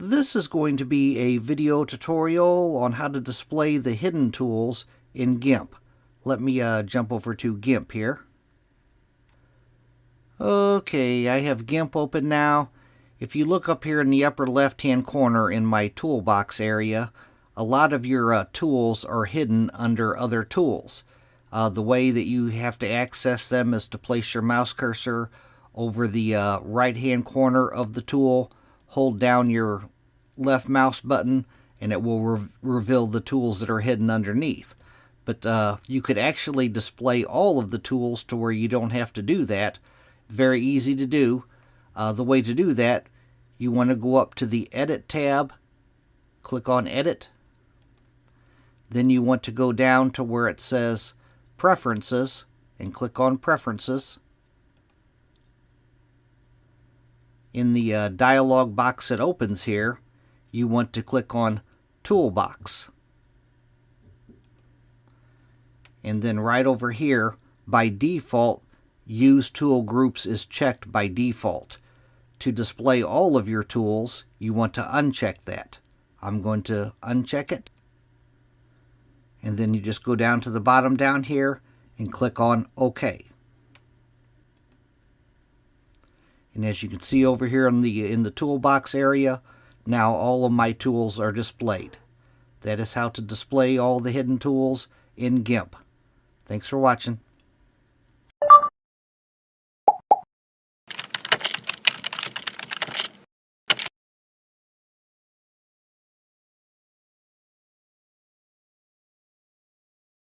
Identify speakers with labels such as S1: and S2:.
S1: This is going to be a video tutorial on how to display the hidden tools in Gimp. Let me jump over to Gimp here. Okay, I have Gimp open now. If you look up here in the upper left hand corner in my toolbox area, a lot of your tools are hidden under other tools. The way that you have to access them is to place your mouse cursor over the right hand corner of the tool, hold down your left mouse button, and it will reveal the tools that are hidden underneath. But you could actually display all of the tools to where you don't have to do that. Very easy to do. The way to do that, you want to go up to the Edit tab, click on Edit. Then you want to go down to where it says Preferences and click on Preferences. In the dialog box that opens here, you want to click on Toolbox. And then right over here, by default, Use Tool Groups is checked by default. To display all of your tools, you want to uncheck that. I'm going to uncheck it. And then you just go down to the bottom down here and click on OK. And as you can see over here in the toolbox area, now all of my tools are displayed. That is how to display all the hidden tools in Gimp. Thanks for watching.